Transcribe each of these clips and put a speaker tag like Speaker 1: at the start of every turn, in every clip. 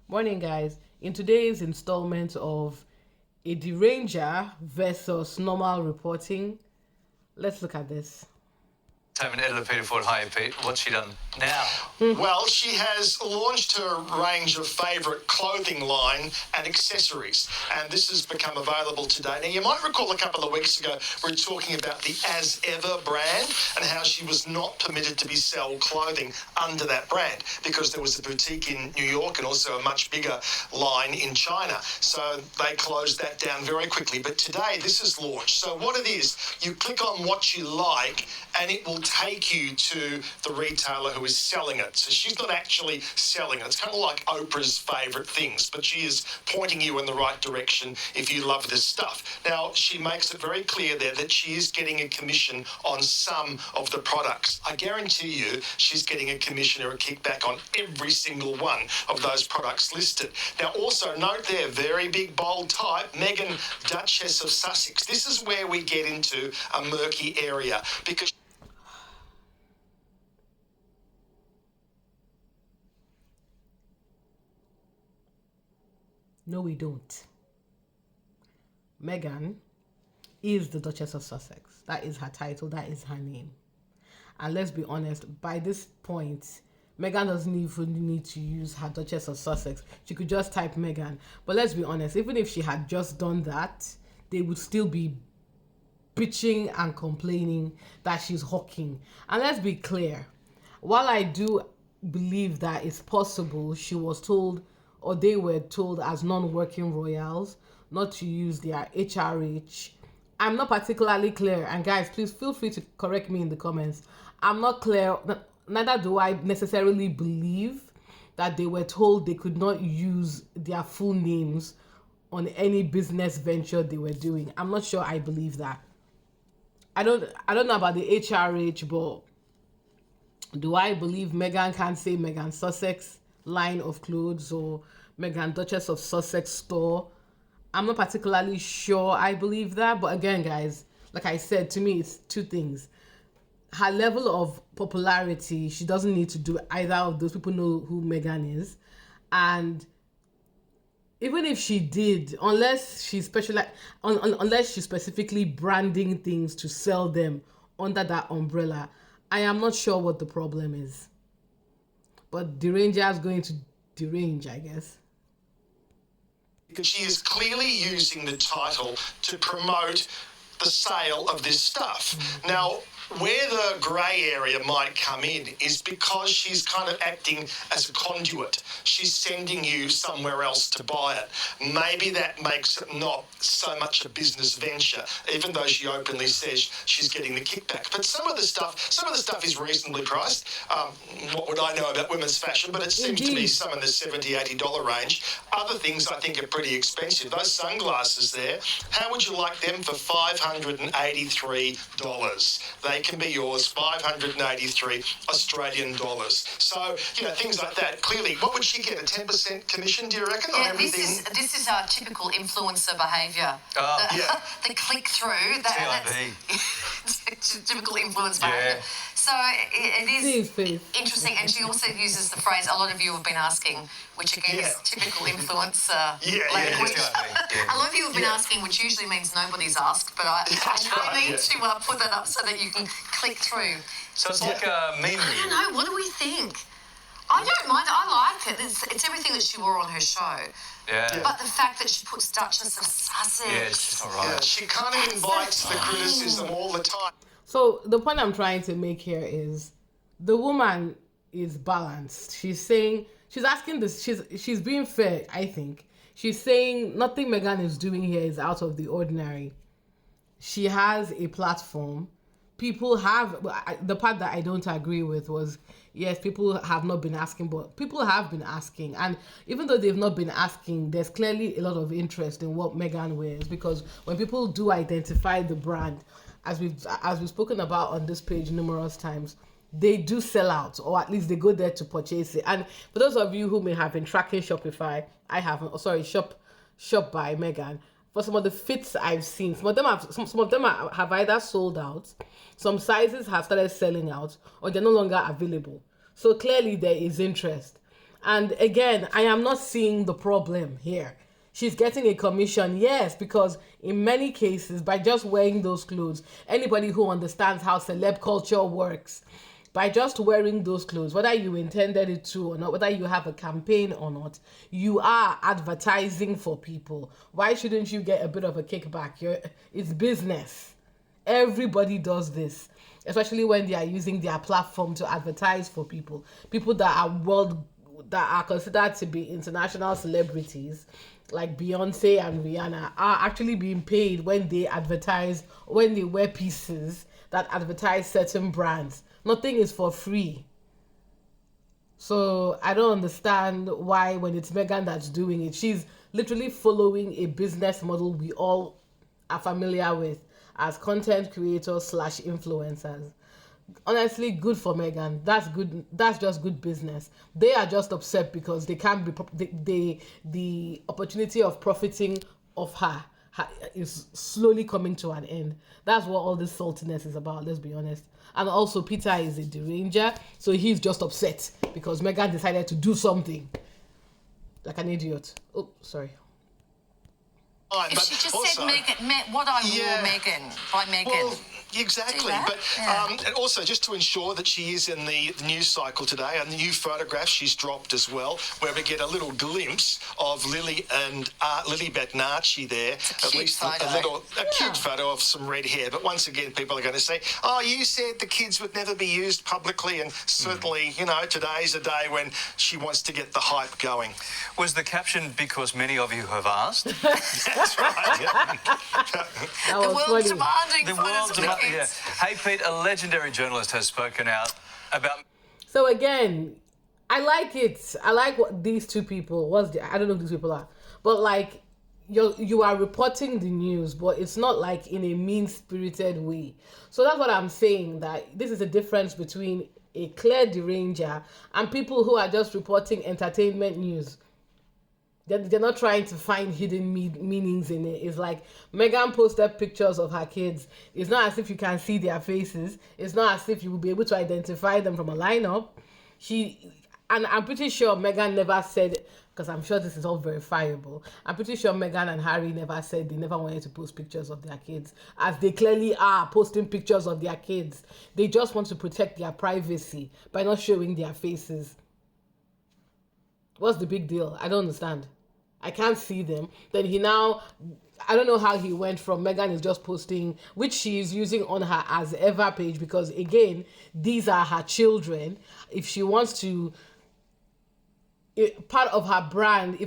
Speaker 1: Morning, guys. In today's installment of a Deranger versus normal reporting, let's look at this.
Speaker 2: Time editor Peter Ford. Hi, Pete. What's she done now?
Speaker 3: Well, she has launched her range of favourite clothing line and accessories, and this has become available today. Now, you might recall a couple of weeks ago we were talking about the As Ever brand and how she was not permitted to be sell clothing under that brand because there was a boutique in New York and also a much bigger line in China. So they closed that down very quickly. But today, this is launched. So what it is, you click on what you like and it will take you to the retailer who is selling it. So she's not actually selling it. It's kind of like Oprah's favourite things, but she is pointing you in the right direction if you love this stuff. Now, she makes it very clear there that she is getting a commission on some of the products. I guarantee you she's getting a commission or a kickback on every single one of those products listed. Now, also note there, very big bold type, Meghan, Duchess of Sussex. This is where we get into a murky area because
Speaker 1: No, we don't. Meghan is the Duchess of Sussex. That is her title. That is her name. And let's be honest, by this point, Meghan doesn't even need to use her Duchess of Sussex. She could just type Meghan. But let's be honest, even if she had just done that, they would still be bitching and complaining that she's hawking. And let's be clear, while I do believe that it's possible she was told or they were told as non-working royals not to use their HRH, I'm not particularly clear. And guys, please feel free to correct me in the comments. I'm not clear, neither do I necessarily believe that they were told they could not use their full names on any business venture they were doing. I'm not sure I believe that. I don't know about the HRH, but do I believe Meghan can say Meghan Sussex line of clothes or Meghan Duchess of Sussex store? I'm not particularly sure I believe that. But again, guys, like I said, to me, it's two things. Her level of popularity, she doesn't need to do either of those. People know who Meghan is. And even if she did, unless she's unless she's specifically branding things to sell them under that umbrella, I am not sure what the problem is. But Deranger is going to derange, I guess.
Speaker 3: Because she is clearly using the title to promote the sale of this stuff. Mm-hmm. Now, where the grey area might come in is because she's kind of acting as a conduit. She's sending you somewhere else to buy it. Maybe that makes it not so much a business venture, even though she openly says she's getting the kickback. But some of the stuff is reasonably priced. What would I know about women's fashion? But it seems to me some in the $70, $80 range. Other things I think are pretty expensive. Those sunglasses there, how would you like them for $583? They can be yours, 583 Australian dollars. So, things like that. Clearly, what would she get, a 10% commission, do you reckon, on everything?
Speaker 4: This is our typical influencer behaviour. The click-through. Typical influence behaviour. So it is interesting, and she also uses the phrase, a lot of you have been asking, which again is typical influencer language. A lot of you have been asking, which usually means nobody's asked, but I need to put that up so that you can click through.
Speaker 2: So it's like a meme.
Speaker 4: I don't know, what do we think? I don't mind, I like it. It's everything that she wore on her show.
Speaker 2: Yeah.
Speaker 4: But the fact that she puts Duchess of Sussex.
Speaker 2: Yeah, it's just not right.
Speaker 3: Yeah, she kind of invites the criticism all the time.
Speaker 1: So the point I'm trying to make here is the woman is balanced. She's saying, she's asking this, she's being fair, I think. She's saying nothing Meghan is doing here is out of the ordinary. She has a platform. People have, the part that I don't agree with was, yes, people have not been asking, but people have been asking. And even though they've not been asking, there's clearly a lot of interest in what Meghan wears, because when people do identify the brand, as we've spoken about on this page numerous times, they do sell out, or at least they go there to purchase it. And for those of you who may have been tracking Shopify, I haven't. Oh, sorry, Shop by Meghan. For some of the fits I've seen, some of them have either sold out, some sizes have started selling out, or they're no longer available. So clearly there is interest. And again, I am not seeing the problem here. She's getting a commission, yes, because in many cases, by just wearing those clothes, anybody who understands how celeb culture works, by just wearing those clothes, whether you intended it to or not, whether you have a campaign or not, you are advertising for people. Why shouldn't you get a bit of a kickback? It's business. Everybody does this, especially when they are using their platform to advertise for people. People that are considered to be international celebrities, like Beyonce and Rihanna, are actually being paid when they advertise, when they wear pieces that advertise certain brands. Nothing is for free. So I don't understand why, when it's Meghan that's doing it, she's literally following a business model we all are familiar with as content creators / influencers. Honestly, good for Meghan. That's good. That's just good business. They are just upset because they can't be the opportunity of profiting of her is slowly coming to an end. That's what all this saltiness is about, let's be honest. And also, Peter is a Deranger, so he's just upset because Meghan decided to do something like an idiot. Oh, sorry.
Speaker 4: If she just also said Meghan, what I wore Meghan by Meghan.
Speaker 3: Well, exactly. But and also, just to ensure that she is in the news cycle today, a new photograph she's dropped as well, where we get a little glimpse of Lily and Lilibet Nachi there.
Speaker 4: At least
Speaker 3: a cute photo of some red hair. But once again, people are going to say, "Oh, you said the kids would never be used publicly," and certainly, you know, today's a day when she wants to get the hype going.
Speaker 2: Was the caption because many of you have asked?
Speaker 3: That's right.
Speaker 4: The world's demanding.
Speaker 2: The world's demanding. Yeah. Hey, Pete, a legendary journalist has spoken out about.
Speaker 1: So again, I like it. I like what these two people. I don't know who these people are, but like you are reporting the news, but it's not like in a mean-spirited way. So that's what I'm saying. That this is a difference between a clear Deranger and people who are just reporting entertainment news. They're not trying to find hidden meanings in it. It's like Meghan posted pictures of her kids. It's not as if you can see their faces. It's not as if you will be able to identify them from a lineup. And I'm pretty sure Meghan never said, because I'm sure this is all verifiable, I'm pretty sure Meghan and Harry never said they never wanted to post pictures of their kids, as they clearly are posting pictures of their kids. They just want to protect their privacy by not showing their faces. What's the big deal? I don't understand. I can't see them. Then I don't know how he went from Meghan is just posting, which she is using on her as ever page, because again, these are her children. If she wants to, part of her brand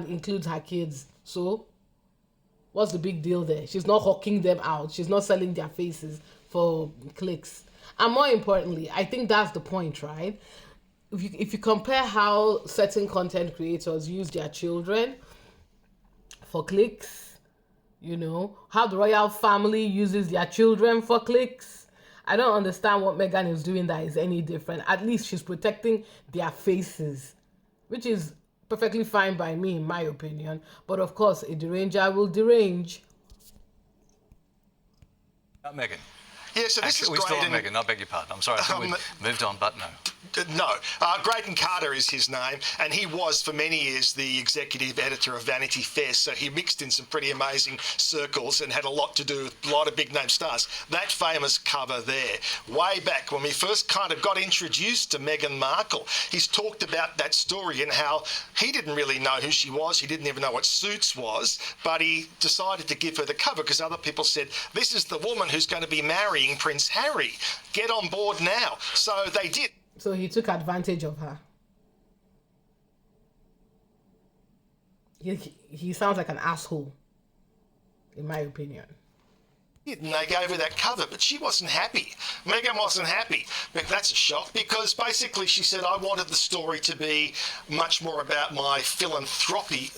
Speaker 1: includes her kids, so what's the big deal there? She's not hawking them out. She's not selling their faces for clicks. And more importantly, I think that's the point, right? If you compare how certain content creators use their children for clicks, you know, how the royal family uses their children for clicks, I don't understand what Meghan is doing that is any different. At least she's protecting their faces, which is perfectly fine by me, in my opinion. But of course, a Deranger will derange.
Speaker 2: Meghan.
Speaker 3: Yeah, so this is
Speaker 2: we
Speaker 3: great.
Speaker 2: Still on Meghan, I beg your pardon. I'm sorry, I think we moved on, but no.
Speaker 3: No. Graydon Carter is his name, and he was for many years the executive editor of Vanity Fair, so he mixed in some pretty amazing circles and had a lot to do with a lot of big-name stars. That famous cover there, way back when we first kind of got introduced to Meghan Markle, he's talked about that story and how he didn't really know who she was, he didn't even know what Suits was, but he decided to give her the cover because other people said, this is the woman who's going to be marrying Prince Harry. Get on board now. So they did.
Speaker 1: So he took advantage of her. He sounds like an asshole, in my opinion.
Speaker 3: And they gave her that cover, but she wasn't happy. Meghan wasn't happy. But that's a shock because basically she said, I wanted the story to be much more about my philanthropic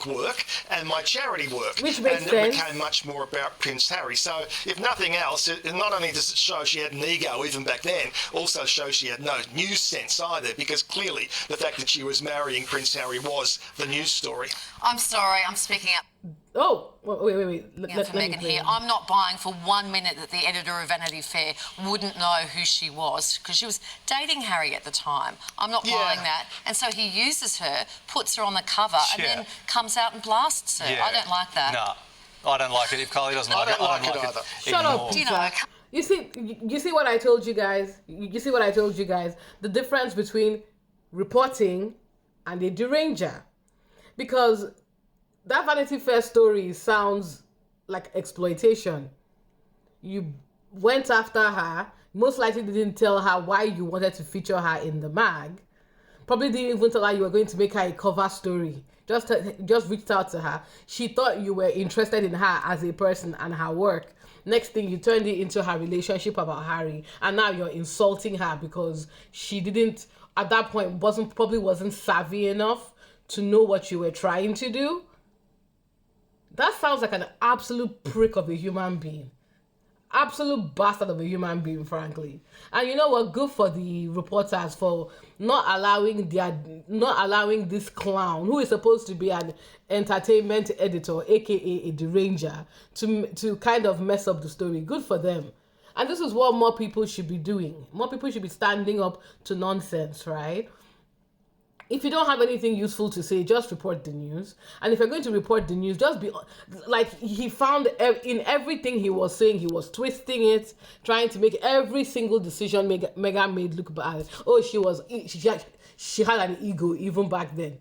Speaker 3: work and my charity work.
Speaker 1: Which makes sense.
Speaker 3: And it became much more about Prince Harry. So if nothing else, it not only does it show she had an ego even back then, also shows she had no news sense either, because clearly the fact that she was marrying Prince Harry was the news story.
Speaker 4: I'm sorry, I'm speaking up.
Speaker 1: Oh, wait.
Speaker 4: For Meghan here, I'm not buying for 1 minute that the editor of Vanity Fair wouldn't know who she was because she was dating Harry at the time. I'm not buying that. And so he uses her, puts her on the cover, and then comes out and blasts her. I don't like that.
Speaker 2: No, I don't like it. If Kylie doesn't like it, I don't like it.
Speaker 1: Shut up, Peter. You see what I told you guys? You see what I told you guys? The difference between reporting and a deranger. Because that Vanity Fair story sounds like exploitation. You went after her, most likely didn't tell her why you wanted to feature her in the mag. Probably didn't even tell her you were going to make her a cover story. Just reached out to her. She thought you were interested in her as a person and her work. Next thing, you turned it into her relationship about Harry, and now you're insulting her because she didn't, at that point, probably wasn't savvy enough to know what you were trying to do. That sounds like an absolute prick of a human being. Absolute bastard of a human being, frankly. And you know what? Good for the reporters for not allowing this clown, who is supposed to be an entertainment editor, aka a deranger, to kind of mess up the story. Good for them. And this is what more people should be doing. More people should be standing up to nonsense, right? If you don't have anything useful to say, just report the news. And if you're going to report the news, just be like, he found in everything he was saying, he was twisting it, trying to make every single decision Meghan made look bad. Oh, she had an ego even back then.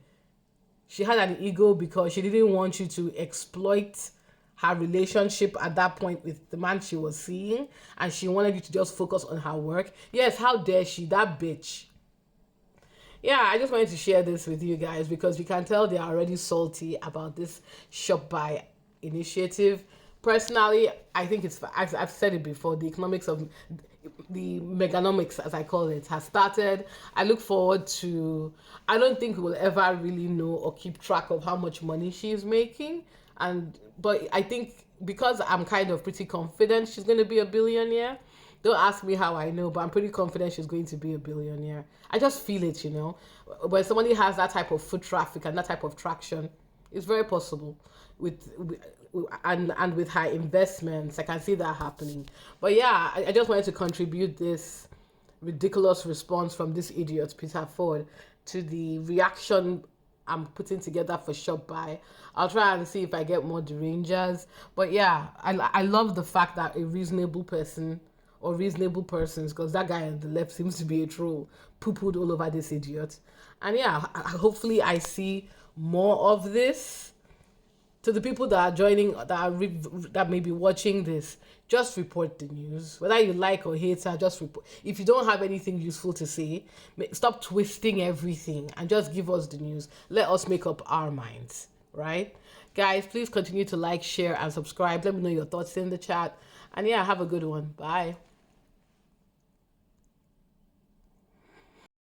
Speaker 1: She had an ego because she didn't want you to exploit her relationship at that point with the man she was seeing, and she wanted you to just focus on her work. Yes, how dare she, that bitch. Yeah, I just wanted to share this with you guys because you can tell they're already salty about this shop buy initiative. Personally, I think I've said it before, the economics of the Meghanomics, as I call it, has started. I look forward to, I don't think we'll ever really know or keep track of how much money she's making. But I think because I'm kind of pretty confident she's going to be a billionaire. Don't ask me how I know, but I'm pretty confident she's going to be a billionaire. I just feel it, you know. When somebody has that type of foot traffic and that type of traction, it's very possible. With her investments, I can see that happening. But yeah, I just wanted to contribute this ridiculous response from this idiot, Peter Ford, to the reaction I'm putting together for Shop Buy. I'll try and see if I get more derangers. But yeah, I love the fact that a reasonable person, or reasonable persons, because that guy on the left seems to be a troll, poo-pooed all over this idiot. And yeah, hopefully I see more of this. To the people that are joining, that may be watching this, just report the news. Whether you like or hate her, just report. If you don't have anything useful to say, stop twisting everything and just give us the news. Let us make up our minds, right? Guys, please continue to like, share, and subscribe. Let me know your thoughts in the chat. And yeah, have a good one. Bye.